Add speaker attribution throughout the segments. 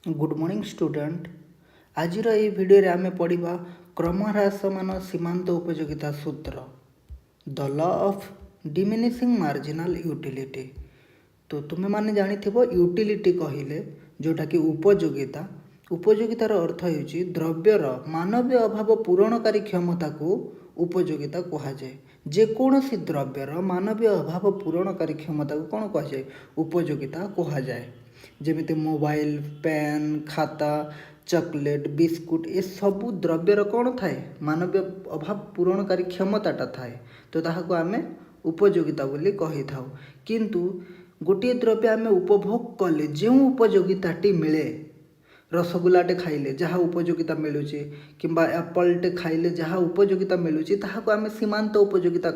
Speaker 1: Good morning student. आज ये video आम पढ़ा क्रमह्रासमान सीमांत उपयोगिता सूत्र the law of diminishing marginal utility. तो तुम्हें माने जानी यूटिलिटी कहले जोटा कि उपयोगिता। उपयोगितार अर्थ हो द्रव्यर मानवीय अभाव पूरणकारी क्षमता को उपयोगिता कहुए। जेकोसी द्रव्यर मानवीय अभाव पूरणकारी क्षमता को कौन कहुए? उपयोगिता कहुए। जमीती मोबाइल, पेन, खाता, चॉकलेट, बिस्कुट ये सबू द्रव्यर कौन थाए? मानवीय अभाव पूरणकारी क्षमताटा थाए। तो ताहाको आमे उपयोगिता बोली कही थाउ। किंतु गोटे द्रव्य आमे उपभोग कले जो उपयोगिताटी मिले, रसगुल्लाटे खाइले जहाँ उपयोगिता मिलूची किंबा एप्पलटे खाइले जहाँ उपयोगिता मिलूची ताहाको आमे सीमांत उपयोगिता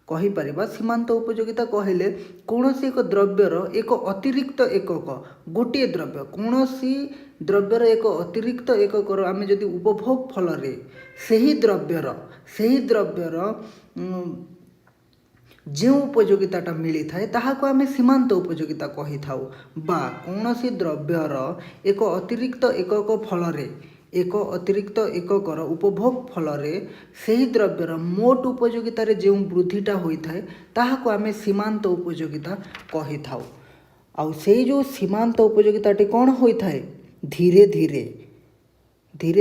Speaker 1: कहीपर। सीमांत उपयोगिता कहले कौन एक द्रव्यर एक अतिरिक्त एकक, गोटे द्रव्य कौन द्रव्यर एक अतिरिक्त एकक आम जदि उपभोग फल से द्रव्यर जो उपयोगिताटा मिली थाए ताहाको आमे सीमांत उपयोगिता कही थाउ। बा कौन द्रव्यर एक अतिरिक्त एकक फल एक अतिरिक्त एककर उपभोग फल से द्रव्यर मोट उपयोगितार जो वृद्धिटा होता है ताहाको आमे सीमांत उपयोगिता कही थाउ। आउ से जो सीमांत उपयोगिताटी कौन होता है? धीरे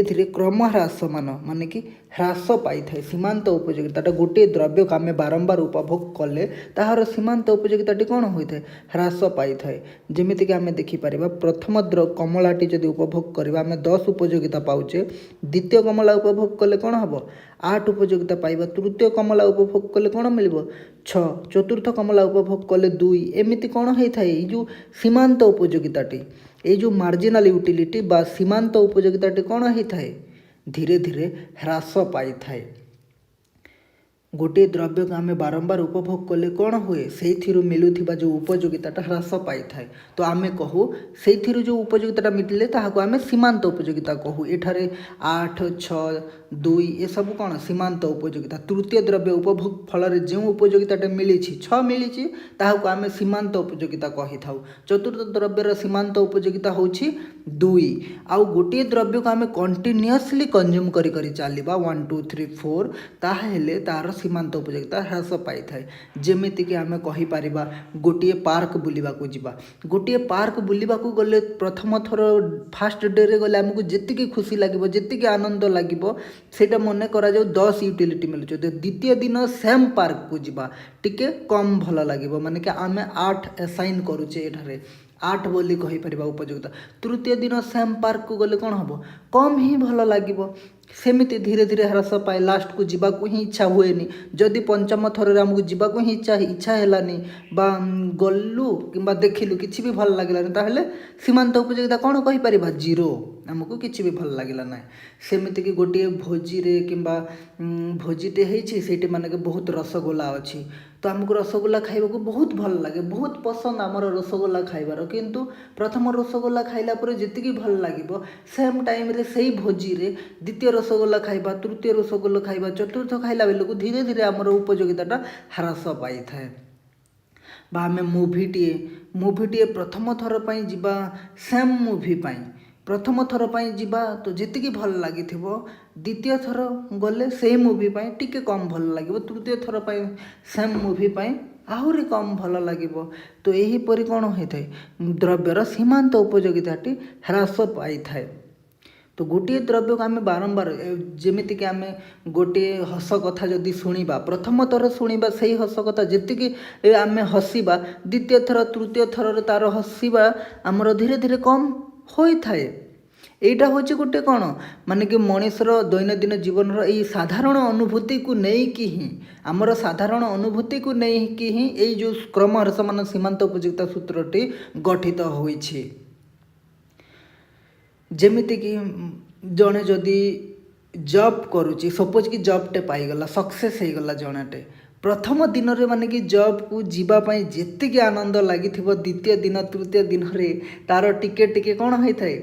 Speaker 1: धीरे क्रम ह्रासमान माने कि ह्रास पाई थाए। सीमांत उपयोगिताटा गोटे द्रव्य को आमे बारंबार उपभोग कले ताहार सीमांत उपयोगिताटी कौन होता है? ह्रास पाई थाए। जमीक आम देखिपर प्रथम कमलाटी जदि उपभोग करवा आम 10 उपयोगिता पाउचे, द्वितीय कमला उपभोग कले कौन हम 8 उपयोगिता पाइबा, तृतीय कमला उपभोग कले कौन मिल 6, चतुर्थ कमला उपभोग कले 2, एमती कौन होता है? जो सीमांत उपयोगिताटी ये जो मार्जिनाल यूटिलिटी बा सीमांत उपयोगिताटी कौन होता है? धीरे धीरे ह्रास पाई थाए। गोटे द्रव्य को आम बारंबार उपभोग कले कौन हुए? से मिलूथिबा जो उपयोगिताटा ह्रास पाई थाए। तो आम कहू से जो उपयोगिताटा मिले ताहाको आम सीमांत उपयोगिता कहू। एठारे 8, 6, 2 ये सब कौन सीमांत उपयोगिता। तृतीय द्रव्य उपभोग फल जो उपयोगिताटा मिली 6 मिली ताहाको आम सीमांत उपयोगिता कही थाउ। चतुर्थ द्रव्यर सीमांत उपयोगिता होछि 2। आउ गोटे द्रव्य को आम कंटिन्यूअसली कंज्यूम करी चलवा 1, 2, 3, 4 ताहेले तार सीमांत उपयोगिता ह्रास पाई थाए। जेमितिक आम कहीपर गोटे पार्क बुलिबाकू जिबा, गोटे पार्क बुलिबाकू गले प्रथम थर फास्ट डे रे गले आमको जेतिकी खुशी लगे जेतिकी आनंद लगे सेटा मन करा जाऊ 10 यूटिलिटी मिलुचे। द्वितीय दिन सेम पार्क को जिबा टिके कम भल लगे माने कि आम 8 असाइन करुचे एठारे 8 बोली कहीपर उपयोगिता। तृतीय दिन सेम पार्क को गले कौन हम कम ही भल लगे। सेमिति धीरे धीरे ह्रास पाए लास्ट को जीवाकू ही इच्छा हुएनि। जदि पंचम थर आमको जीवाकू ही इच्छा हेलानी बा गलु कि देखिलु किसी भी भल लगे ताहले सीमांत उपयोगिता कौन कहीपर? 0, आमको किसी भी भल लगे ना। सेमिति कि गोटे भोजी रे किंबा भोजीटे होती से माने बहुत रसगोला अच्छी तो आमको रसगोला खाइबा बहुत भल लगे, बहुत पसंद आमर रसगोला खाइबार। किंतु प्रथम रसगोला खाइला परे जेतिकी भल लगे सेम टाइम रे सही भोजी रे द्वितीय रसगोला खाइबा, तृतीय रसगोला खाइबा, चतुर्थ खाइला बेलू धीरे धीरे आमर उपयोगिताटा ह्रास पाई थाए। बा आम मुभिटे प्रथम थर पर जीवा सेम मुभि प्रथम थर पर जीवा तो जीक भल लगी द्वितीय थर गले से मुभि टिके कम भल लगे, तृतीय थर पर सेम मुभि आहरी कम भल लगे। तो यहीपरि कौन होता है? द्रव्यर सीमांत उपयोगिताटी ह्रास पाई थाए। तो गोटे द्रव्य को आम बारंबार जमीक आम गोटे हस कथा जदि शुणा प्रथम थर शुणा से हस कथा जी आम हसवा द्वितीय थर तृतीय थर तार हसवा आमर धीरे धीरे कम होता है। एटा हूँ गोटे कौन माने कि मनीषर दैनंदिन जीवन यही साधारण अनुभूति को लेकिन ही आमर साधारण अनुभूति को लेकिन ही यही जो क्रम ह्रासमान सीमांत उपयोगिता सूत्रटी गठित होइछि। जेमितिक जड़े जदि जॉब करुच्ची सपोज कि जॉबटे पाईगला सक्सेस होगला जड़े प्रथम दिन रे माने कि जॉब को जीवाई जी आनंद लगी द्वितीय दिन तृतीय दिन रे तार टिके टिके कौन होता है?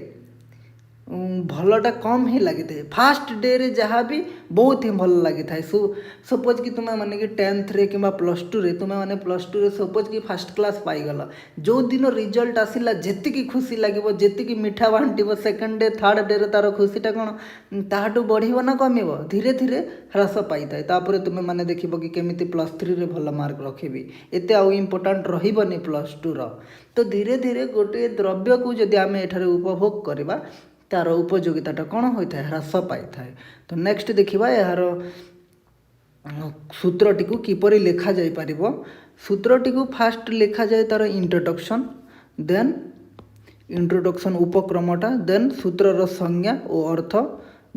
Speaker 1: भलटा कम ही लगी था फास्ट डे रे जहाँ भी बहुत ही भल लगी था सपोज कि तुम्हें माने कि 10th रे कि +2 रे तुम्हें माने +2 रे सपोज कि फर्स्ट क्लास पाईगल जो दिन रिजल्ट आसला जी खुशी लगे जी मिठा बांटव सेकेंड डे थर्ड डे रे तार खुशीटा कौन ताठू बढ़व ना कमिव धीरे धीरे ह्रास पाई थाए तापर तुम्हें माने देख कि केमी +3 रे भल मार्क रखी एत आउ इम्पोर्टाट रही +2 तो धीरे धीरे गोटे द्रव्य को जदि आम एठारे उपभोग करवा तार उपयोगिता कौन होता है ह्रास पाई थाए। तो नेक्स्ट देखा यार सूत्रटी को किपरि लेखा जाई परिबो सूत्रटी को फास्ट लेखा जाए तार इंट्रोडक्शन देन इंट्रोडक्शन उपक्रमटा देन सूत्रर संज्ञा और अर्थ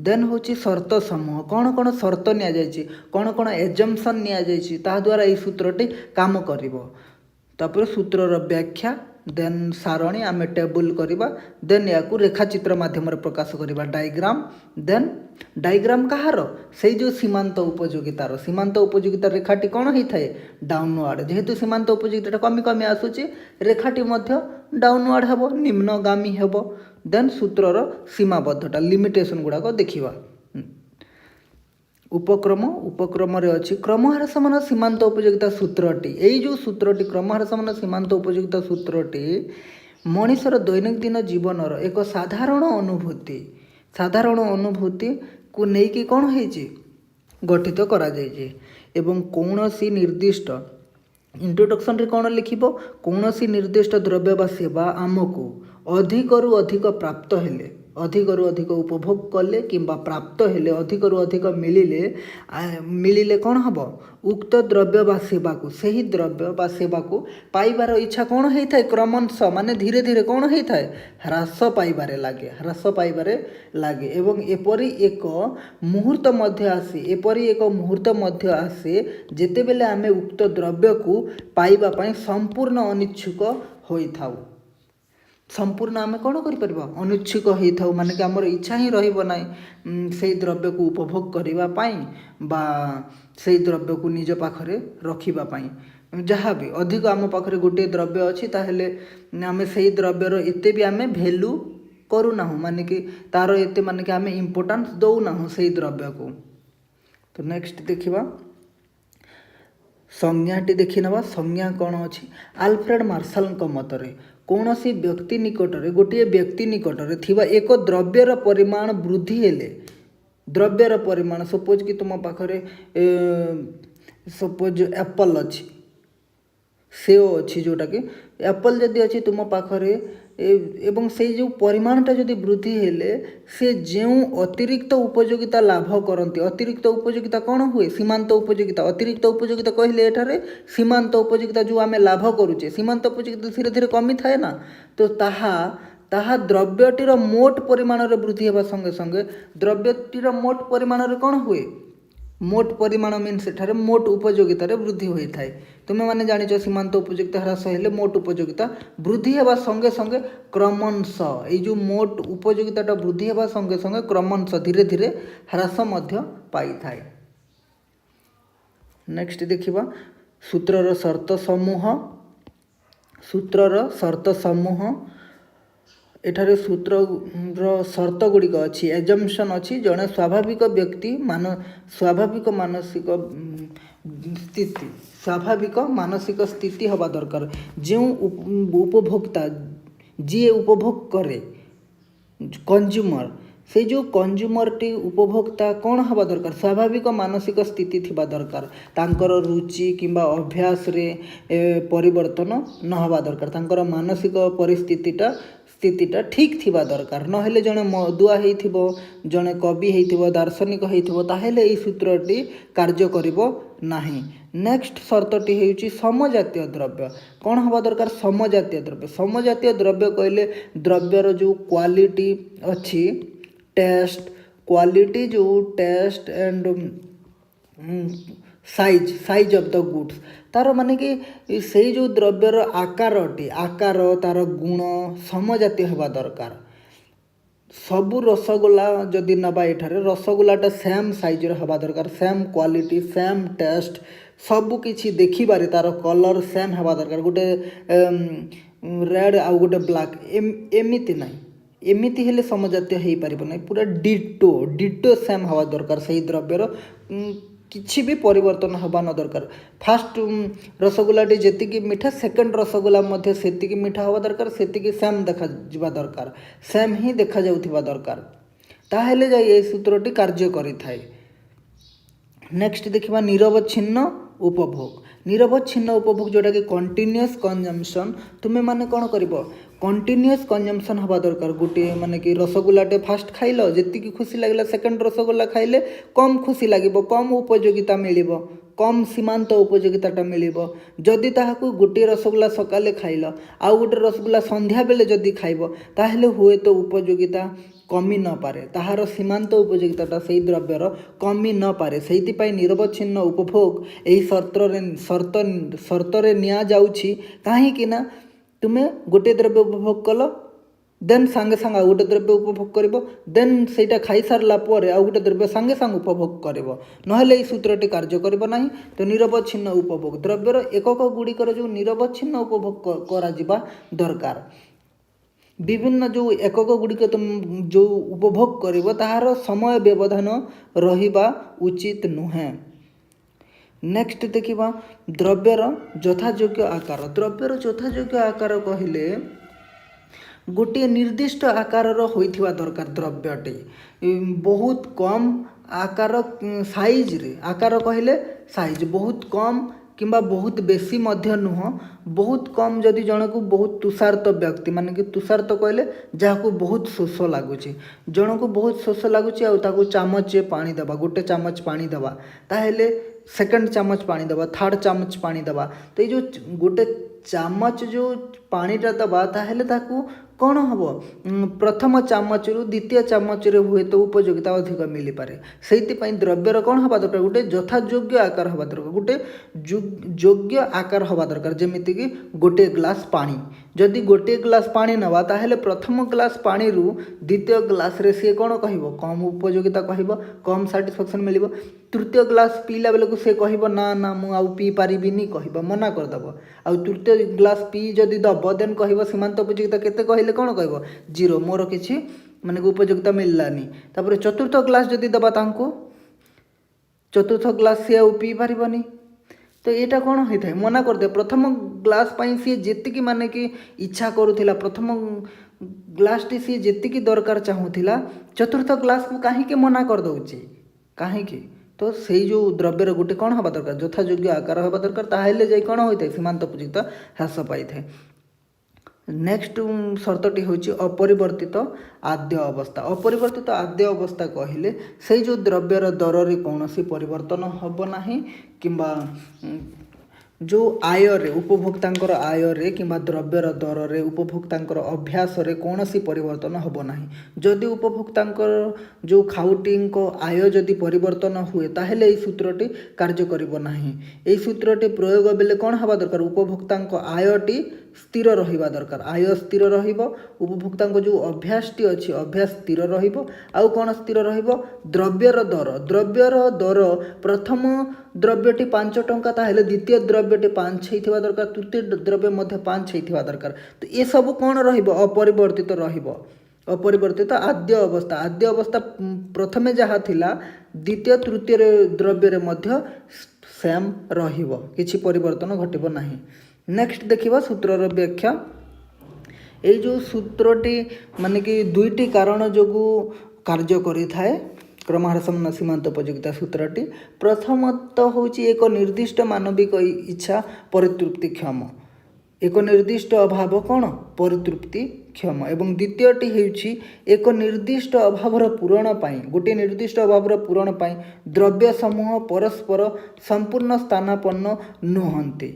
Speaker 1: देन होची शर्त समूह कौन कौन शर्त निया जायछि कौन कौन एजम्पशन निया जायछि ता द्वारा ये सूत्रटी काम करिवो तापर सूत्रर व्याख्या देन सारणी आम टेबुल करवा देन या रेखाचित्र माध्यम प्रकाश करवा डायग्राम देन डायग्राम कहार से जो सीमांत उपयोगितार रेखाटी कौन होता है डाउनवर्ड जेहेतु सीमांत उपयोगिता कमी कमी आसूची रेखाटी डाउनवर्ड हेबो निम्नगामी हेबो देन सूत्रर सीमाबद्धता लिमिटेशन गुड़ाक देखा उपक्रम अच्छी क्रमहार समान सीमांत उपयोगिता सूत्रटी यही जो सूत्रटी क्रमहार समान सीमांत उपयोगिता सूत्रटी मनीषर दैनंदिन जीवनर एक साधारण अनुभूति को लेकिन कौन होती गठित करा जाइए एवं कौनसी निर्दिष्ट इंट्रोडक्शन रे कौन लिखिबो कौनसी निर्दिष्ट द्रव्य बा सेवा आमको अधिकरु अधिक प्राप्त हेले अधिकरु अधिक उपभोग कले किंबा प्राप्त हेले अधिकरु अधिक मिलिले कौन हम उक्त द्रव्य बा सेवा को सही द्रव्य बा सेवा को पाइबार इच्छा कौन होता है क्रमश माने धीरे धीरे कौन होता है ह्रास पाइबारे लगे एवं एपरी एक मुहूर्त मध्य आसे जेतेबेले आमे उक्त द्रव्य को पाइबा पई संपूर्ण अनिच्छुक होइथाउ संपूर्ण आम कौन कर अनुच्छुक होता माने कि आमर इच्छा ही रहा से द्रव्य को उपभोग करने बा से द्रव्य को निज पाखरे रखापी जहाँ भी अधिक आम पाखे गोटे द्रव्य अच्छी ताहले आम से द्रव्यर एते भी आम भैल्यू करूना माने कि तार एते माने कि आम इम्पोर्टान्स दौना से द्रव्य को। तो नेक्स्ट देखा संज्ञाटी देखी नवा संज्ञा कौन अच्छी आल्फ्रेड मार्शल मतरे कौन सी व्यक्ति निकटरे गोटे व्यक्ति निकटरे थिबा एक द्रव्यर परिमाण वृद्धि हेले द्रव्यर परिमाण सपोज कि तुम पाखरे सपोज एप्पल अच्छी सेव अच्छी जोटा कि एप्पल जदि अच्छी तुम पाखरे एवं से जो परिमाणटा जदि वृद्धि हेले से जो अतिरिक्त उपयोगिता लाभ करती अतिरिक्त उपयोगिता कौन हुए सीमांत उपयोगिता अतिरिक्त उपयोगिता कहले एठारे सीमांत उपयोगिता जो आम लाभ करुचे सीमांत उपयोगिता धीरे धीरे कमी थाए ना तो ताहा द्रव्यटीर मोट परिमाण वृद्धि होगा संगे संगे द्रव्यटीर मोट परिमाण कौन हुए मोट परिमाण मीन्स एठारे मोट उपयोगितार वृद्धि होता है तुम्हें माने जानिच सीमांत उपयोगिता ह्रास हेले मोट उपयोगिता वृद्धि होगा संगे संगे क्रमश ये जो मोट उपयोगिता वृद्धि होगा संगे संगे क्रमश धीरे धीरे ह्रास पाई थाए। नेक्स्ट देखा सूत्रर शर्त समूह एठारे सूत्रर शर्त गुड़िक अच्छी एजम्पशन अच्छी जड़े स्वाभाविक व्यक्ति स्वाभाविक मानसिक स्थिति हवा दरकार जो उपभोक्ता जी उपभोग करे कंज्यूमर से जो कंज्यूमर टी उपभोक्ता कौन हवा दरकार स्वाभाविक मानसिक स्थिति थिबा दरकार तांकर रुचि किंबा अभ्यास रे परिवर्तन न हवा दरकार तांकर मानसिक स्थितिटा ठीक थिबा दरकार नहेले जने मदुआ हेइथिबो जने कवि हेइथिबो दार्शनिक हेइथिबो ताहेले एई सूत्रटी कार्य करिवो नाही। नेक्स्ट शर्तटी हेउची समजातीय द्रव्य कौन हवा दरकार समजातीय द्रव्य कहले द्रव्यर जो क्वालिटी अच्छी टेस्ट क्वालिटी जो test and size of the goods तार माने कि से जो द्रव्यर आकार तार गुण समजातीय हवा दरकार सबू रसगोला जदि नबा एठारे रसगोलाटा सेम साइजर हवा दरकार सेम क्वालिटी सेम टेस्ट सबू किछि देखिबारे तार कलर सेम हवा दरकार गोटे रेड आउ गोटे ब्लैक एमिति नाही एमिति हेले समजातीय हो पारिब नहीं, पूरा डिटो डिटो सेम हवा दरकार से द्रव्यर किछि भी परिवर्तन हवा न दरकार। फास्ट रसगुल्लाटी जेतिकी मीठा सेकेंड रसगुल्ला मध्य सेतिकी मीठा हवा दरकार, सेतिकी सेम देखा जिबा दरकार, सेम ही देखा जाउथिबा दरकार, ताहेले जाई ए सूत्रटी कार्य करिथाय। नेक्स्ट देखिबा निरवच्छिन्न उपभोग। निरवच्छिन्न उपभोग जोटा कि कंटिन्यूअस कंजम्पशन, तुमे माने कौन करिवो कंटिन्यूअस कंजम्पशन हवा दरकार। गोटे माने कि रसगुल्लाटे फास्ट खाइल जेतिकी खुशी लागिला, सेकेंड रसगुल्ला खाइले कम खुशी लागिबो, कम उपयोगिता मिलिबो, कम सीमांत उपयोगिताटा मिलिबो। जदि ताहाकु गोटे रसगुल्ला सकाले खाइल आउ गोटे रसगुल्ला संध्या बेले जदि खाइबो ताहेले हुए तो उपयोगिता कमी न पारे, ताहार सीमांत उपयोगिताटा से द्रव्यर कमी न पारे। से निरवच्छिन्न उपभोग यही सर्तरे निया जाउछि, काहींकि ना तुमे गोटे द्रव्य उपभोग कल देन सांगे सांगे आउ गोटे द्रव्य उपभोग करिवो, देन सेटा खाई सारला परे आउ गोटे द्रव्य सांगे सांगे उपभोग करिवो, नहेले एई सूत्रटी कार्य करिवो नाही। तो निरवच्छिन्न उपभोग द्रव्यर एकक गुड़िकर जो निरवच्छिन्न उपभोग करा जिबा दरकार। विभिन्न जो एकक गुड़िक तुम जो उपभोग करिवो ताहार समय व्यवधान रहिबा उचित नुहे। नेक्स्ट देखिबा द्रव्यर यथायोग्य आकार। द्रव्यर यथायोग्य आकार कहिले गोटे निर्दिष्ट आकारर होइथिबा दरकार। द्रव्यटी बहुत कम आकार साइज रे, आकार कहिले साइज बहुत कम किंबा बहुत बेसी मध्य नुह, बहुत कम जदि जनकु बहुत तुषार्त व्यक्ति माने कि तुषार्त कहले जहाकु बहुत शोष लगुच, जनकु बहुत शोष लगुच आ ताकु चामचे पानी देवा, गोटे चामच पानी देवा, ताहेले सेकेंड चामच पानी देवा, थर्ड चामच पानी देवा। तो ये जो गोटे चामच जो पानीटा देवा ताहेले ताकु कौन हम प्रथम चामच रु द्वितीय चामच रे हुए तो उपयोगिता अधिक मिल पारे। से द्रव्यर कौन हवा दरकार गोटे यथायोग्य आकार हवा दरकार, गोटे योग्य आकार हवा दरकार। जमीती कि गोटे ग्लास पानी, जदि गोटे ग्लास पानी नवा ताहेले प्रथम ग्लास पानी रु द्वितीय ग्लास रे सी कौन कहिबो कम उपयोगिता कहिबो, कम साटिस्फैक्शन मिलिबो। तृतीय ग्लास पीला बेलू से कहिबो ना ना मु आउ पी पारिबिनी कहिबो, मना करदेव। आउ तृतीय ग्लास पी जदि दब देन कहिबो सीमांत उपयोगिता केते कहले कौन कहिबो जीरो, मोर किछि माने उपयोगिता मिललानी। तापर चतुर्थ ग्लास जदि दबा तांको चतुर्थ ग्लास सी आउ पी पारिबनी, तो यहाँ कौन होता है मना करदे। प्रथम ग्लास पाई सी जेतिकी माने कि इच्छा करूथिला, प्रथम ग्लास टी सी जेतिकी दरकार चाहूथिला, चतुर्थ ग्लास को काहींके मना कर दउची काहींके। तो से जो द्रव्यर गोटे कौन हवा दरकार यथायोग्य आकार हवा दरकार, ताहेले जाई कौन होता है सीमांत उपयोगिता ह्रास पाई थाए। नेक्स्ट शर्तटी होची अपरिवर्तित आद्य अवस्था। अपरिवर्तित आद्य अवस्था कहले से जो द्रव्यर दर रे कौनसी परिवर्तन हब नाही, किंबा जो आय रे उपभोक्तांकर आय रे किंबा द्रव्यर दर रे उपभोक्तांकर अभ्यास रे कौनसी परिवर्तन हब नाही। जदि उपभोक्तांकर जो खाउटींक आय जदि परिवर्तन हुए ताहेले एई सूत्रटी कार्य करिब नाही। एई सूत्रटी प्रयोग बेले कौन हवा दरकार उपभोक्तांक आयटी स्थिर रहिबा दरकार, आय स्थिर रहिबो, उपभोक्तांक जो अभ्यासटी अछि अभ्यास स्थिर रहिबो। आउ कौन स्थिर रहिबो द्रव्यर दर प्रथम द्रव्यटी 5 टंका ताहेले द्वितीय द्रव्यटी 5 हेइथिबा दरकार, तृतीय द्रव्य मध्य 5 हेइथिबा दरकार। तो ये सब कौन रहिबो अपरिवर्तित रहिबो। अपरिवर्तित आद्य अवस्था, आद्य अवस्था प्रथमे जहाँ थिला द्वितीय तृतीय द्रव्य रे मध्य सेम रहिबो, किछि परिवर्तन घटिबो नाही। नेक्स्ट देखिबा सूत्रर व्याख्या। ए जो सूत्रटी माने कि दुईटी कारण जोगु कार्य करि थाए क्रमह्रासम सीमांत उपयोगिता सूत्रटी। प्रथमत होची एक निर्दिष्ट मानविक इच्छा परितृप्तिक्षम, एक निर्दिष्ट अभाव कौन परितृप्तिक्षम, एवं द्वितीयटी हेउची एक निर्दिष्ट अभावर पूरण पाई, गोटे निर्दिष्ट अभावर पूरण पाई द्रव्य समूह परस्पर संपूर्ण स्थानापन्न नुहंती।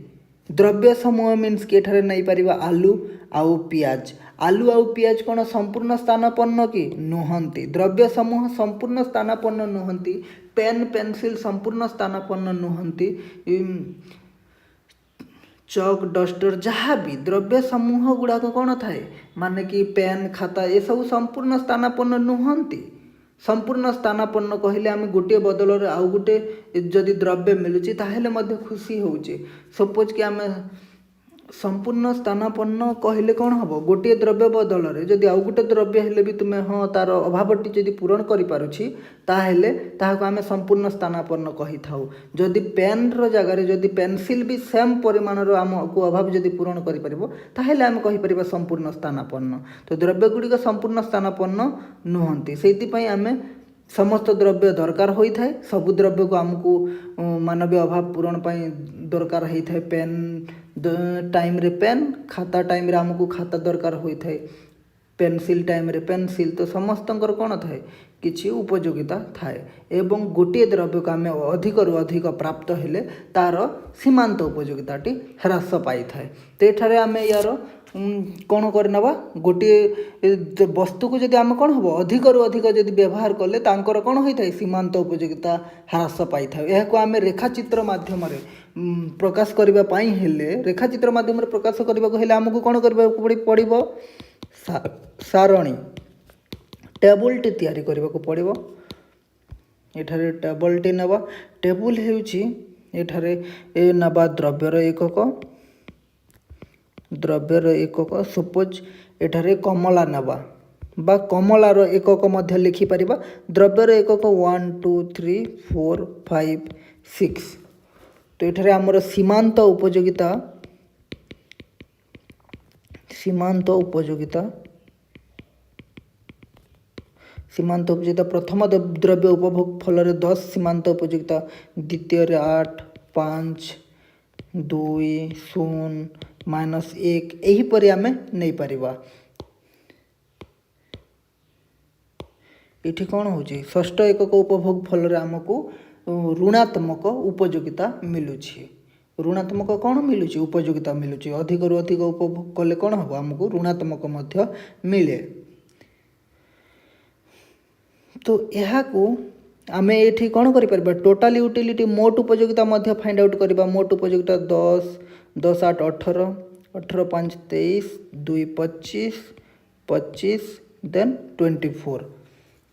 Speaker 1: द्रव्य समूह मीन्स कि एठारे नहीं पारिबा आलू आउ पियाज, आलू आउ पियाज कौन संपूर्ण स्थानापन्न कि नुहंती। द्रव्य समूह संपूर्ण स्थानापन्न नुहंती, पेन पेंसिल संपूर्ण स्थानापन्न नुहंती, चक डस्टर जहाँ भी द्रव्य समूह गुड़ाक कौन थाए माने कि पेन खाता ये सब संपूर्ण स्थानापन्न नुहंती। संपूर्ण स्थानापन्न कहले आम गोटे बदल आउ गोटे जदि द्रव्य मिलुची ताहेले मध्य खुशी होउची। सपोज कि आम संपूर्ण स्थानापन्न कहले कौन हम गोटे द्रव्य बदल जदि आउ गोटे द्रव्य हेले भी तुम्हें हाँ तार अभावटी जदि पूरण करिपारुछि ताहेले ताहाको आमे संपूर्ण स्थानापन्न कहि थाउ। जदि पेन रो जगह रे जदि पेंसिल भी सेम परिमाण रो आमको अभाव जदि पूरण करि परिबो ताहेले आमे कहि परिबा संपूर्ण स्थानापन्न। तो द्रव्य गुड़िक संपूर्ण स्थानापन्न नुहंती सेति पई आमे समस्त द्रव्य दरकार होता है। सबु द्रव्य को आमको मानवीय अभाव पूरण पाई दरकार होता है। पेन टाइम रे पेन खाता टाइम रे आमको खाता दरकार होता है। पेंसिल टाइम रे पेंसिल तो समस्त कौन थाए किछि उपयोगिता थाए एवं गोटे द्रव्य को आम अधिक रु अधिक प्राप्त हेले तार सीमांत उपयोगिताटी ह्रास पाई थाए। तो एठारे आम यार कौन करनवा गोटे वस्तु को जदि आम कौन हम अधिक रु अधिक जदि व्यवहार कले तांकर कौन होता है सीमांत उपयोगिता ह्रास पाई थाए। यह आम रेखाचित्र माध्यम प्रकाश करने हेले रेखाचित्र माध्यम प्रकाश करने आमको कौन करने पड़ो सारणी टेबुलटी तैयारी करने को पड़ो। एठारे टेबुलटी नवा टेबुल हेउची एठारे ए नवा द्रव्यर एकक सपोज एठारे कमला नवा बा कमलार एकक मध्य लिखि परिबा द्रव्यर एकक 1 2 3 4 5 6। तो एठारे आमर सीमांत उपयोगिता प्रथम द्रव्य उपभोग फल 10 सीमांत उपयोगिता द्वितीय 8 5 2 0 -1 यहीपरि आम नहीं पारिबा। इठी कौन हो षष्ठ एकक उपभोग फल आमको ऋणात्मक उपयोगिता मिलुछि। ऋणात्मक कौन मिलुछि उपयोगिता मिलुछि अधिक रु अधिक उपभोग कले कौन हम आमको ऋणात्मक मध्य मिले। तो यह आमे एठी कौन करि परबा टोटल यूटिलिटी मोट उपयोगिता मध्य फाइंड आउट करबा। मोट उपयोगिता 10 10 8 18 18 5 23 2 25 25 देन 24।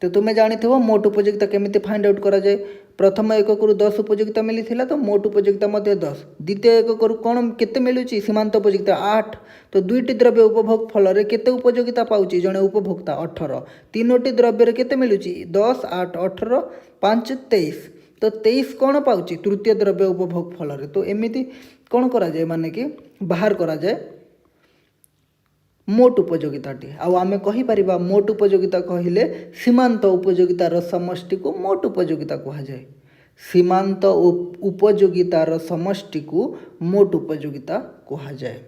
Speaker 1: तो तुम्हें जानी थो मोट उपयोगिता केमिति फाइंड आउट करा जाए। प्रथम एकक रु 10 उपयोगिता मिली थिला तो मोट उपयोगिता मध्य 10। द्वितीय एकक रु कौन केते मिलुची सीमांत उपयोगिता 8। तो दुईटी द्रव्य उपभोग फल रे केते उपयोगिता पाउची जणे उपभोक्ता 18। तीनोटी द्रव्य रे केते मिलुची 10 8 18 5 23। तो 23 कौन पाउची तृतीय द्रव्य उपभोग फल रे। तो एमिति कौन करा जाए माने कि बाहर करा जाए मोट उपयोगिताटी। आउ आमे कहि परिबा मोट उपयोगिता कहिले सीमांत उपयोगितार समष्टि को मोट उपयोगिता कहा जाए। सीमांत उपयोगितार समष्टि को मोट उपयोगिता कहा जाए।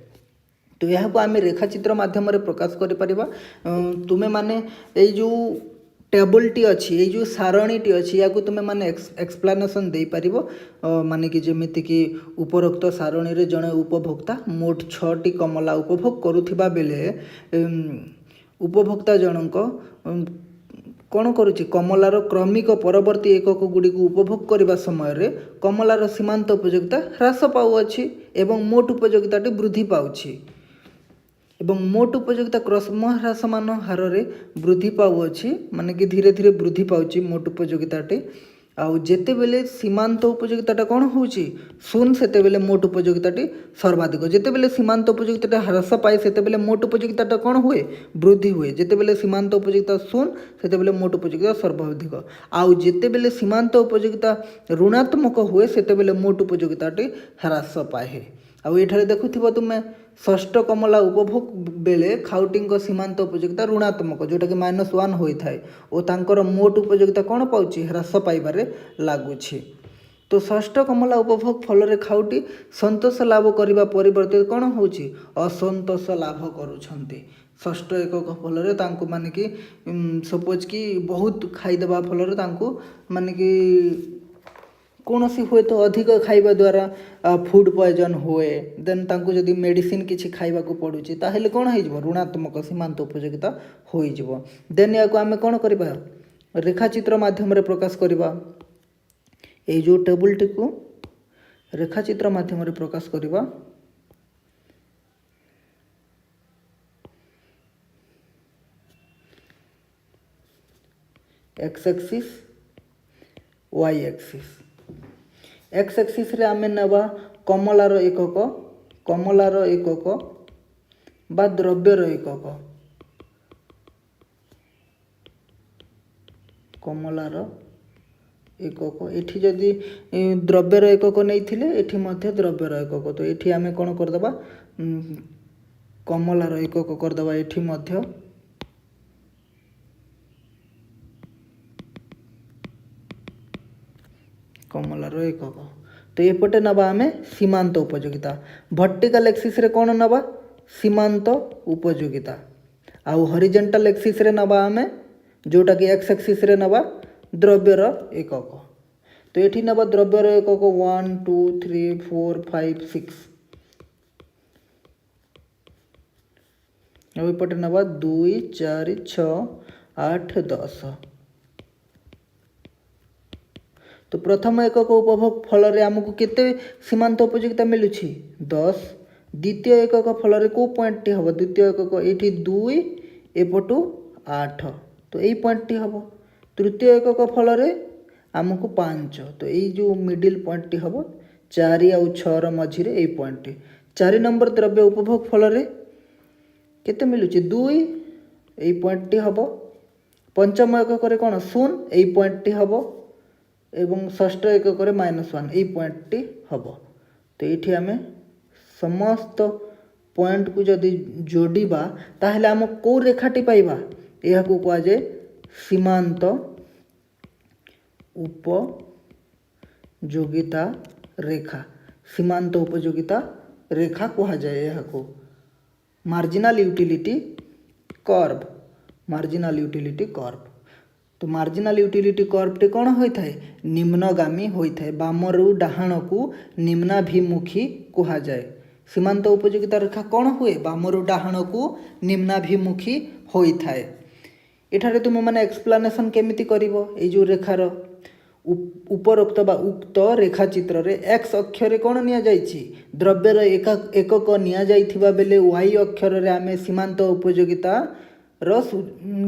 Speaker 1: तो यह को आमे रेखाचित्र माध्यम प्रकाश करि परिबा। तुमे माने ए जो टेबुलटी अच्छी ये जो सारणीटी अच्छी या तुम्हें माने एक्सप्लेनेशन दे पारिबो माने कि जेमिति कि उपरोक्त सारणी रे जणे उपभोक्ता मोट 6टी कमला उपभोग करुथिबा बेले उपभोक्ता जनक कौन करुछि कमलार क्रमिक परवर्ती एकक गुड़ी को उपभोग करने समय रे कमलार सीमांत उपयोगिता ह्रास पाउछि एवं मोट उपयोगिताटी वृद्धि पाउछि एवं मोट उपयोगिता क्रम ह्रासमान हार रे वृद्धि पाउछि माने कि धीरे धीरे वृद्धि पाउछि मोट उपयोगिताटी। आउ जेते बेले सीमांत उपयोगिताटा कौन होउछि शून्य सेते बेले मोट उपयोगिताटी सर्वाधिक। जेते बेले सीमांत उपयोगिताटा ह्रास पाए सेते बेले मोट उपयोगिताटा कौन हुए वृद्धि हुए। जेते बेले सीमांत उपयोगिता शून्य सेते बेले मोट उपयोगिता सर्वाधिक। आउ जेते बेले सीमांत उपयोगिता ऋणात्मक हुए सेते बेले मोट उपयोगिताटी ह्रास पाए। आउ एठारे देखुथिबो तुमे षष्ठ कमला उपभोग बेले खाउटीଙ୍କ सीमांत उपयोगिता ऋणात्मक जोटा कि -1 होइथाय और तांकर मोट उपयोगिता कौन पाउछि ह्रास पाइबारे लागुछि। तो षष्ठ कमला उपभोग फल रे खाउटी संतोष लाभ करबा परिवर्तित कौन होउछि असंतोष लाभ करूछंती। षष्ठ एकक फल रे तांको माने कि सपोज कि बहुत खाइदेबा फल रे तांको माने कि कौन सी हुए तो अधिक खाइबा द्वारा फूड पॉइजन हुए देन तांको जदि मेडिसिन किछि खाइबा को पड़ुछि ताहेले कौन होई जबो ऋणात्मक सीमांत उपयोगिता होई जबो। देन याको आमे कौन करबा रेखाचित्र माध्यम रे प्रकाश करबा। ए जो टेबल टी को रेखाचित्र माध्यम रे प्रकाश करबा। X axis Y axis X axis रे आमे नबा कमलार एकक କମଳାର ଏକକ ବା ଦ୍ରବ୍ୟର ଏକକ। କମଳାର ଏକକ ଏଠି ଯଦି ଦ୍ରବ୍ୟର ଏକକ ନେଇଥିଲେ ଏଠି ମଧ୍ୟ ଦ୍ରବ୍ୟର ଏକକ। ତ ଏଠି ଆମେ କ'ଣ କରିଦେବା କମଳାର ଏକକ କରିଦେବା ଏଠି ମଧ୍ୟ। କମଳାର ଏକକ। ତ ଏପଟେ ନେବା ଆମେ ସୀମାନ୍ତ ଉପଯୋଗିତା। ଭର୍ଟିକାଲ ଏକ୍ସିସ୍ରେ କ'ଣ ନେବା ସୀମାନ୍ତ ଉପଯୋଗିତା। ଆଉ ହରିଜେଣ୍ଟାଲ ଏକ୍ସିସ୍ରେ ନେବା ଆମେ ଯେଉଁଟାକି ଏକ୍ସ ଏକ୍ସିସ୍ରେ ନେବା ଦ୍ରବ୍ୟର ଏକକ। ତ ଏଠି ନେବା ଦ୍ରବ୍ୟର ଏକକ 1 2 3 4 5 6 ଆଉ ଏପଟେ ନେବା 2 4 6 8 10। ତ ପ୍ରଥମ ଏକକ ଉପଭୋଗ ଫଳରେ ଆମକୁ କେତେ ସୀମାନ୍ତ ଉପଯୋଗିତା ମିଳୁଛି 10। ଦ୍ୱିତୀୟ ଏକକ ଫଳରେ କେଉଁ ପଏଣ୍ଟଟି ହେବ ଦ୍ୱିତୀୟ ଏକକ ଏଇଠି 2 ଏପଟୁ 8 ତ ଏଇ ପଏଣ୍ଟଟି ହେବ। ତୃତୀୟ ଏକକ ଫଳରେ ଆମକୁ 5 ତ ଏଇ ଯେଉଁ ମିଡ଼ିଲ୍ ପଏଣ୍ଟଟି ହେବ 4 ଆଉ 6ର ମଝିରେ ଏଇ ପଏଣ୍ଟଟି। 4 ନମ୍ବର ଦ୍ରବ୍ୟ ଉପଭୋଗ ଫଳରେ କେତେ ମିଳୁଛି 2 ଏଇ ପଏଣ୍ଟଟି ହେବ। ପଞ୍ଚମ ଏକକରେ କ'ଣ 0 ଏଇ ପଏଣ୍ଟଟି ହେବ ଏବଂ ଷଷ୍ଠ ଏକକରେ -1 ଏଇ ପଏଣ୍ଟଟି ହେବ। ତ ଏଇଠି ଆମେ ସମସ୍ତ ପଏଣ୍ଟକୁ ଯଦି ଯୋଡ଼ିବା ତାହେଲେ ଆମେ କେଉଁ ରେଖାଟି ପାଇବା ଏହାକୁ କୁହାଯାଏ ସୀମାନ୍ତ ଉପଯୋଗିତା ରେଖା। ସୀମାନ୍ତ ଉପଯୋଗିତା ରେଖା କୁହାଯାଏ ଏହାକୁ। Marginal utility curve. Marginal utility curve. ତ ମାର୍ଜିନାଲ ୟୁଟିଲିଟି କର୍ଭଟି କ'ଣ ହୋଇଥାଏ ନିମ୍ନଗାମୀ ହୋଇଥାଏ। ବାମରୁ ଡାହାଣକୁ ନିମ୍ନାଭିମୁଖୀ କୁହାଯାଏ। ସୀମାନ୍ତ ଉପଯୋଗିତା ରେଖା କ'ଣ ହୁଏ ବାମରୁ ଡାହାଣକୁ ନିମ୍ନାଭିମୁଖୀ ହୋଇଥାଏ। ଏଠାରେ ତୁମେମାନେ ଏକ୍ସପ୍ଲାନେସନ୍ କେମିତି କରିବ ଏଇ ଯେଉଁ ରେଖାର ଉପରୋକ୍ତ ବା ଉକ୍ତ ରେଖାଚିତ୍ରରେ ଏକ୍ସ ଅକ୍ଷରେ କ'ଣ ନିଆଯାଇଛି ଦ୍ରବ୍ୟର ଏକକ ନିଆଯାଇଥିବା ବେଳେ ୱାଇ ଅକ୍ଷରରେ ଆମେ ସୀମାନ୍ତ ଉପଯୋଗିତାର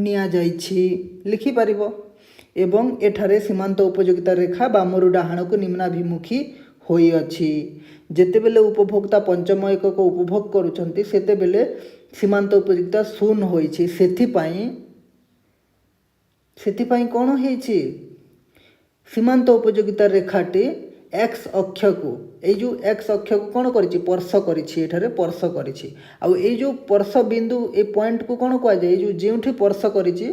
Speaker 1: ନିଆଯାଇଛି ଲିଖିପାରିବ। ଏବଂ ଏଠାରେ ସୀମାନ୍ତ ଉପଯୋଗିତା ରେଖା ବାମରୁ ଡାହାଣକୁ ନିମ୍ନାଭିମୁଖୀ ହୋଇଅଛି। ଯେତେବେଳେ ଉପଭୋକ୍ତା ପଞ୍ଚମ ଏକକ ଉପଭୋଗ କରୁଛନ୍ତି ସେତେବେଳେ ସୀମାନ୍ତ ଉପଯୋଗିତା 0 ହୋଇଛି। ସେଥିପାଇଁ କ'ଣ ହେଇଛି ସୀମାନ୍ତ ଉପଯୋଗିତା ରେଖାଟି ଏକ୍ସ ଅକ୍ଷକୁ ଏଇ ଯେଉଁ ଏକ୍ସ ଅକ୍ଷକୁ କ'ଣ କରିଛି ସ୍ପର୍ଶ କରିଛି। ଏଠାରେ ସ୍ପର୍ଶ କରିଛି। ଆଉ ଏଇ ଯେଉଁ ସ୍ପର୍ଶ ବିନ୍ଦୁ ଏ ପଏଣ୍ଟକୁ କ'ଣ କୁହାଯାଏ ଏଇ ଯେଉଁଠି ସ୍ପର୍ଶ କରିଛି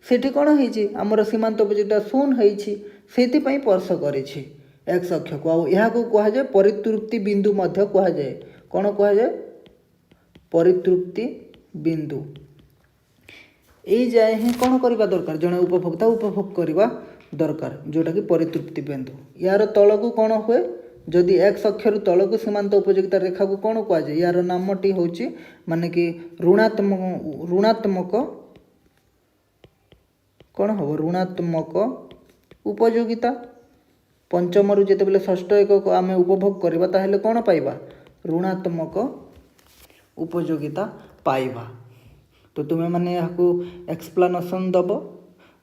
Speaker 1: ସେଠି କ'ଣ ହେଇଛି ଆମର ସୀମାନ୍ତ ଉପଯୋଗିତା 0 ହେଇଛି। ସେଇଥିପାଇଁ ସ୍ପର୍ଶ କରିଛି ଏକ୍ସ ଅକ୍ଷକୁ। ଆଉ ଏହାକୁ କୁହାଯାଏ ପରିତୃପ୍ତି ବିନ୍ଦୁ ମଧ୍ୟ କୁହାଯାଏ। କ'ଣ କୁହାଯାଏ ପରିତୃପ୍ତି ବିନ୍ଦୁ। ଏଇ ଯାଏ ହିଁ କ'ଣ କରିବା ଦରକାର ଜଣେ ଉପଭୋକ୍ତା ଉପଭୋଗ କରିବା ଦରକାର ଯେଉଁଟାକି ପରିତୃପ୍ତି ବିନ୍ଦୁ। ୟାର ତଳକୁ କ'ଣ ହୁଏ ଯଦି ଏକ୍ସ ଅକ୍ଷରୁ ତଳକୁ ସୀମାନ୍ତ ଉପଯୋଗିତା ରେଖାକୁ କ'ଣ କୁହାଯାଏ ୟାର ନାମଟି ହେଉଛି ମାନେ କି ଋଣାତ୍ମକ କ'ଣ ହେବ ଋଣାତ୍ମକ ଉପଯୋଗିତା। ପଞ୍ଚମରୁ ଯେତେବେଳେ ଷଷ୍ଠ ଏକକ ଆମେ ଉପଭୋଗ କରିବା ତାହେଲେ କ'ଣ ପାଇବା ଋଣାତ୍ମକ ଉପଯୋଗିତା ପାଇବା। ତ ତୁମେମାନେ ଏହାକୁ ଏକ୍ସପ୍ଲାନେସନ୍ ଦେବ।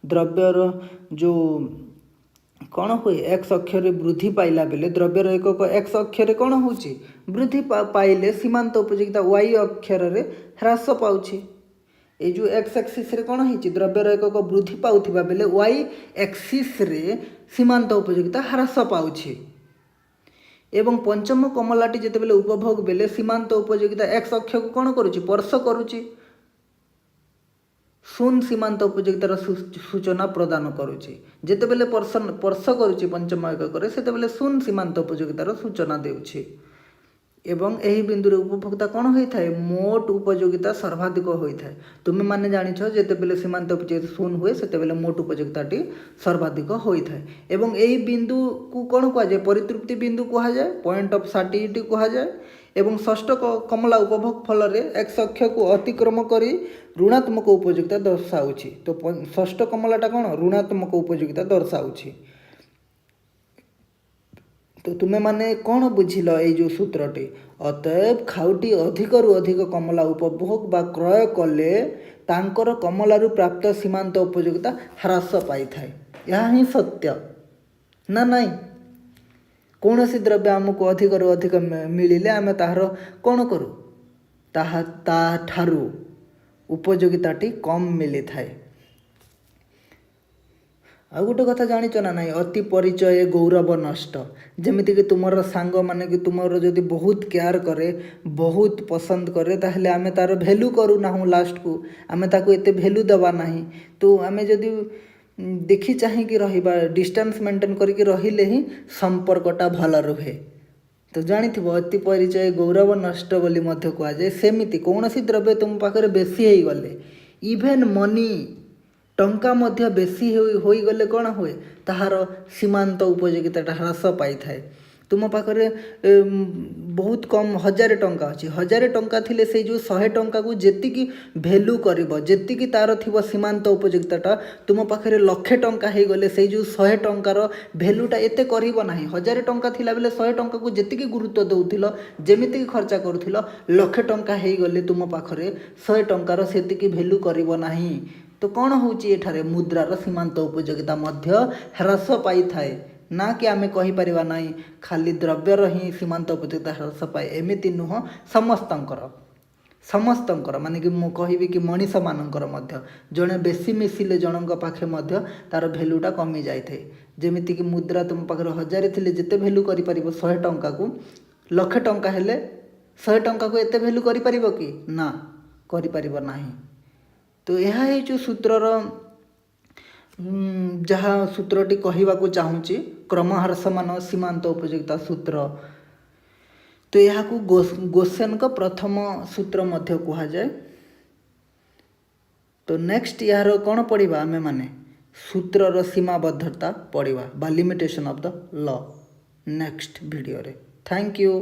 Speaker 1: ଦ୍ରବ୍ୟର ଯେଉଁ କ'ଣ ହୁଏ ଏକ୍ସ ଅକ୍ଷରେ ବୃଦ୍ଧି ପାଇଲା ବେଳେ ଦ୍ରବ୍ୟର ଏକକ ଏକ୍ସ ଅକ୍ଷରେ କ'ଣ ହେଉଛି ବୃଦ୍ଧି ପାଇଲେ ସୀମାନ୍ତ ଉପଯୋଗିତା ୱାଇ ଅକ୍ଷରରେ ହ୍ରାସ ପାଉଛି। ଏଇ ଯେଉଁ ଏକ୍ସ ଆକ୍ସିସ୍ରେ କ'ଣ ହେଇଛି ଦ୍ରବ୍ୟର ଏକକ ବୃଦ୍ଧି ପାଉଥିବା ବେଳେ ୱାଇ ଆକ୍ସିସ୍ରେ ସୀମାନ୍ତ ଉପଯୋଗିତା ହ୍ରାସ ପାଉଛି। ଏବଂ ପଞ୍ଚମ କମଳାଟି ଯେତେବେଳେ ଉପଭୋଗ ବେଳେ ସୀମାନ୍ତ ଉପଯୋଗିତା ଏକ୍ସ ଅକ୍ଷକୁ କ'ଣ କରୁଛି ସ୍ପର୍ଶ କରୁଛି 0 ସୀମାନ୍ତ ଉପଯୋଗିତାର ସୂଚନା ପ୍ରଦାନ କରୁଛି। ଯେତେବେଳେ ସ୍ପର୍ଶ କରୁଛି ପଞ୍ଚମ ଏକକରେ ସେତେବେଳେ 0 ସୀମାନ୍ତ ଉପଯୋଗିତାର ସୂଚନା ଦେଉଛି। ଏବଂ ଏହି ବିନ୍ଦୁରେ ଉପଭୋକ୍ତା କ'ଣ ହୋଇଥାଏ ମୋଟ ଉପଯୋଗିତା ସର୍ବାଧିକ ହୋଇଥାଏ। ତୁମେମାନେ ଜାଣିଛ ଯେତେବେଳେ ସୀମାନ୍ତ ଉପଯୋଗିତା 0 ହୁଏ ସେତେବେଳେ ମୋଟ ଉପଯୋଗିତାଟି ସର୍ବାଧିକ ହୋଇଥାଏ। ଏବଂ ଏହି ବିନ୍ଦୁକୁ କ'ଣ କୁହାଯାଏ ପରିତୃପ୍ତି ବିନ୍ଦୁ କୁହାଯାଏ ପଏଣ୍ଟ ଅଫ୍ ସାଟିଇଟି କୁହାଯାଏ। ଏବଂ ଷଷ୍ଠ କମଳା ଉପଭୋଗ ଫଳରେ ଏକ୍ସ ଅକ୍ଷକୁ ଅତିକ୍ରମ କରି ଋଣାତ୍ମକ ଉପଯୋଗିତା ଦର୍ଶାଉଛି। ତ ଷଷ୍ଠ କମଳାଟା କ'ଣ ଋଣାତ୍ମକ ଉପଯୋଗିତା ଦର୍ଶାଉଛି। ତ ତୁମେମାନେ କ'ଣ ବୁଝିଲ ଏଇ ଯେଉଁ ସୂତ୍ରଟି ଅତଏବ ଖାଉଟି ଅଧିକରୁ ଅଧିକ କମଳା ଉପଭୋଗ ବା କ୍ରୟ କଲେ ତାଙ୍କର କମଳାରୁ ପ୍ରାପ୍ତ ସୀମାନ୍ତ ଉପଯୋଗିତା ହ୍ରାସ ପାଇଥାଏ। ଏହା ହିଁ ସତ୍ୟ ନା ନାହିଁ କୌଣସି ଦ୍ରବ୍ୟ ଆମକୁ ଅଧିକରୁ ଅଧିକ ମିଳିଲେ ଆମେ ତାହାର କ'ଣ କରୁ, ତାଠାରୁ ଉପଯୋଗିତାଟି କମ୍ ମିଳିଥାଏ। ଆଉ ଗୋଟେ କଥା ଜାଣିଛ ନା ନାହିଁ, ଅତି ପରିଚୟ ଗୌରବ ନଷ୍ଟ। ଯେମିତିକି ତୁମର ସାଙ୍ଗମାନେ କି ତୁମର ଯଦି ବହୁତ କେୟାର କରେ, ବହୁତ ପସନ୍ଦ କରେ, ତାହେଲେ ଆମେ ତା'ର ଭ୍ୟାଲୁ କରୁନାହୁଁ, ଲାଷ୍ଟକୁ ଆମେ ତାକୁ ଏତେ ଭ୍ୟାଲୁ ଦେବା ନାହିଁ। ତ ଆମେ ଯଦି ଦେଖି ଚାହିଁକି ରହିବା, ଡିଷ୍ଟାନ୍ସ ମେଣ୍ଟେନ୍ କରିକି ରହିଲେ ହିଁ ସମ୍ପର୍କଟା ଭଲ ରୁହେ। ତ ଜାଣିଥିବ ଅତି ପରିଚୟ ଗୌରବ ନଷ୍ଟ ବୋଲି ମଧ୍ୟ କୁହାଯାଏ। ସେମିତି କୌଣସି ଦ୍ରବ୍ୟ ତୁମ ପାଖରେ ବେଶୀ ହେଇଗଲେ, ଇଭେନ୍ ମନି, ଟଙ୍କା ମଧ୍ୟ ବେଶୀ ହୋଇଗଲେ କ'ଣ ହୁଏ, ତାହାର ସୀମାନ୍ତ ଉପଯୋଗିତାଟା ହ୍ରାସ ପାଇଥାଏ। ତୁମ ପାଖରେ ବହୁତ କମ୍ 1000 ଟଙ୍କା ଅଛି, 1000 ଟଙ୍କା ଥିଲେ ସେଇ ଯେଉଁ 100 ଟଙ୍କାକୁ ଯେତିକି ଭ୍ୟାଲୁ କରିବ, ଯେତିକି ତା'ର ଥିବ ସୀମାନ୍ତ ଉପଯୋଗିତାଟା, ତୁମ ପାଖରେ 1,00,000 ଟଙ୍କା ହେଇଗଲେ ସେଇ ଯେଉଁ 100 ଟଙ୍କାର ଭ୍ୟାଲୁଟା ଏତେ କରିବ ନାହିଁ। 1000 ଟଙ୍କା ଥିଲାବେଳେ 100 ଟଙ୍କାକୁ ଯେତିକି ଗୁରୁତ୍ୱ ଦେଉଥିଲ, ଯେମିତିକି ଖର୍ଚ୍ଚ କରୁଥିଲ, 1,00,000 ଟଙ୍କା ହେଇଗଲେ ତୁମ ପାଖରେ 100 ଟଙ୍କାର ସେତିକି ଭ୍ୟାଲୁ କରିବ ନାହିଁ। ତ କ'ଣ ହେଉଛି ଏଠାରେ, ମୁଦ୍ରାର ସୀମାନ୍ତ ଉପଯୋଗିତା ମଧ୍ୟ ହ୍ରାସ ପାଇଥାଏ। ନା କି ଆମେ କହିପାରିବା ନାହିଁ ଖାଲି ଦ୍ରବ୍ୟର ହିଁ ସୀମାନ୍ତ ଉପଯୋଗିତା ହ୍ରାସ ପାଏ, ଏମିତି ନୁହଁ। ସମସ୍ତଙ୍କର ମାନେ କି ମୁଁ କହିବି କି ମଣିଷମାନଙ୍କର ମଧ୍ୟ ଜଣେ ବେଶୀ ମିଶିଲେ ଜଣଙ୍କ ପାଖେ ମଧ୍ୟ ତା'ର ଭ୍ୟାଲୁଟା କମି ଯାଇଥାଏ। ଯେମିତିକି ମୁଦ୍ରା ତୁମ ପାଖରେ 1000 ଥିଲେ ଯେତେ ଭ୍ୟାଲୁ କରିପାରିବ 100 ଟଙ୍କାକୁ, 1,00,000 ଟଙ୍କା ହେଲେ 100 ଟଙ୍କାକୁ ଏତେ ଭ୍ୟାଲୁ କରିପାରିବ କି, ନା, କରିପାରିବ ନାହିଁ। ତ ଏହା ହେଉଛି ସୂତ୍ରର ଯାହା ସୂତ୍ରଟି କହିବାକୁ ଚାହୁଁଛି, କ୍ରମହ୍ରାସମାନ ସୀମାନ୍ତ ଉପଯୋଗିତା ସୂତ୍ର। ତ ଏହାକୁ ଗୋସେନଙ୍କ ପ୍ରଥମ ସୂତ୍ର ମଧ୍ୟ କୁହାଯାଏ। ତ ନେକ୍ସଟ ଏହାର କ'ଣ ପଢ଼ିବା, ଆମେମାନେ ସୂତ୍ରର ସୀମାବଦ୍ଧତା ପଢ଼ିବା ବା limitation of the law next ଭିଡ଼ିଓରେ। Thank you.